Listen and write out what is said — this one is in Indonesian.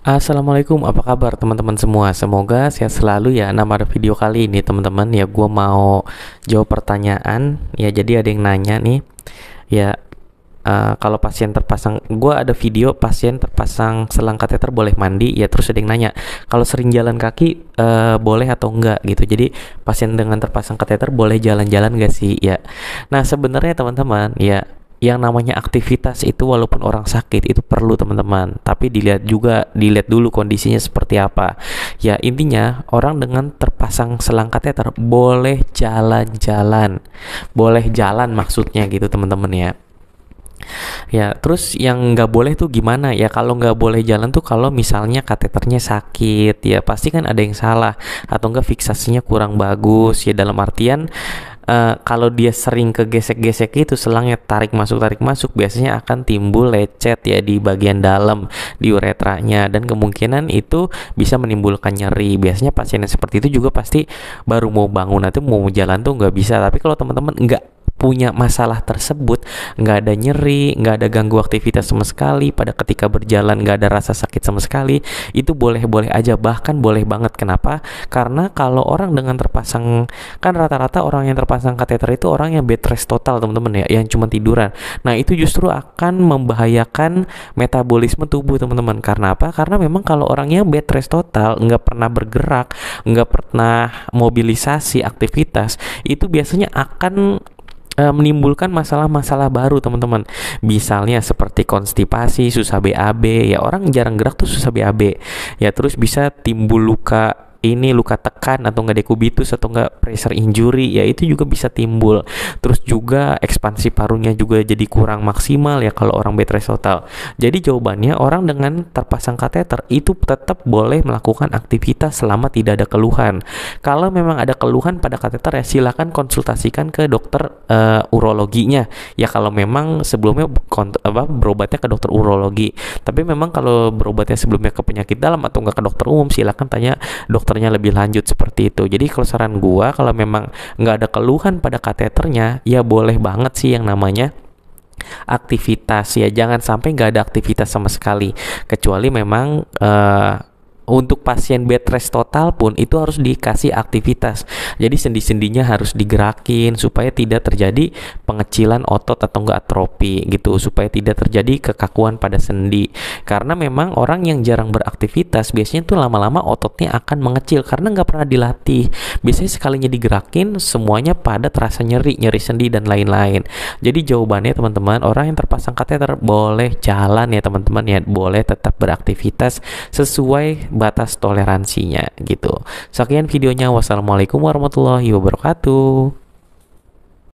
Assalamualaikum, apa kabar teman-teman semua? Semoga sehat selalu ya. Nah, pada video kali ini teman-teman ya, gue mau jawab pertanyaan. Ya, jadi ada yang nanya nih, ya kalau pasien terpasang, gue ada video pasien terpasang selang kateter boleh mandi. Ya, terus ada yang nanya, kalau sering jalan kaki boleh atau enggak gitu. Jadi pasien dengan terpasang kateter boleh jalan-jalan gak sih? Ya, nah sebenarnya teman-teman ya, yang namanya aktivitas itu walaupun orang sakit itu perlu teman-teman, tapi dilihat dulu kondisinya seperti apa. Ya intinya orang dengan terpasang selang kateter boleh jalan-jalan, boleh jalan maksudnya gitu teman-teman ya. Ya, terus yang nggak boleh tuh gimana? Ya kalau nggak boleh jalan tuh kalau misalnya kateternya sakit, ya pasti kan ada yang salah atau enggak fiksasinya kurang bagus. Ya dalam artian kalau dia sering kegesek-gesek itu selangnya tarik masuk, biasanya akan timbul lecet ya di bagian dalam di uretranya, dan kemungkinan itu bisa menimbulkan nyeri. Biasanya pasien yang seperti itu juga pasti baru mau bangun atau mau jalan tuh nggak bisa. Tapi kalau teman-teman nggak punya masalah tersebut, nggak ada nyeri, nggak ada ganggu aktivitas sama sekali, pada ketika berjalan nggak ada rasa sakit sama sekali, itu boleh-boleh aja, bahkan boleh banget. Kenapa? Karena kalau orang dengan terpasang, kan rata-rata orang yang terpasang kateter itu orang yang bed rest total teman-teman ya, yang cuma tiduran. Nah itu justru akan membahayakan metabolisme tubuh teman-teman. Karena apa? Karena memang kalau orangnya bed rest total, nggak pernah bergerak, nggak pernah mobilisasi aktivitas, itu biasanya akan menimbulkan masalah-masalah baru teman-teman. Misalnya seperti konstipasi, susah BAB. Ya orang jarang gerak tuh susah BAB. Ya terus bisa timbul luka tekan atau enggak dekubitus atau enggak pressure injury, ya itu juga bisa timbul. Terus juga ekspansi parunya juga jadi kurang maksimal ya kalau orang bed rest total. Jadi jawabannya, orang dengan terpasang kateter itu tetap boleh melakukan aktivitas selama tidak ada keluhan. Kalau memang ada keluhan pada kateter ya silakan konsultasikan ke dokter urologinya. Ya kalau memang sebelumnya berobatnya ke dokter urologi. Tapi memang kalau berobatnya sebelumnya ke penyakit dalam atau enggak ke dokter umum, silakan tanya dokternya lebih lanjut seperti itu. Jadi kalau saran gua, kalau memang nggak ada keluhan pada kateternya, ya boleh banget sih yang namanya aktivitas. Ya jangan sampai nggak ada aktivitas sama sekali, kecuali memang untuk pasien bed rest total pun itu harus dikasih aktivitas. Jadi sendi-sendinya harus digerakin supaya tidak terjadi pengecilan otot atau enggak atrofi gitu, supaya tidak terjadi kekakuan pada sendi. Karena memang orang yang jarang beraktivitas biasanya tuh lama-lama ototnya akan mengecil karena nggak pernah dilatih. Biasanya sekalinya digerakin semuanya pada terasa nyeri sendi dan lain-lain. Jadi jawabannya teman-teman, orang yang terpasang kateter boleh jalan ya teman-teman ya, boleh tetap beraktivitas sesuai batas toleransinya gitu. Sekian videonya. Wassalamualaikum warahmatullahi wabarakatuh.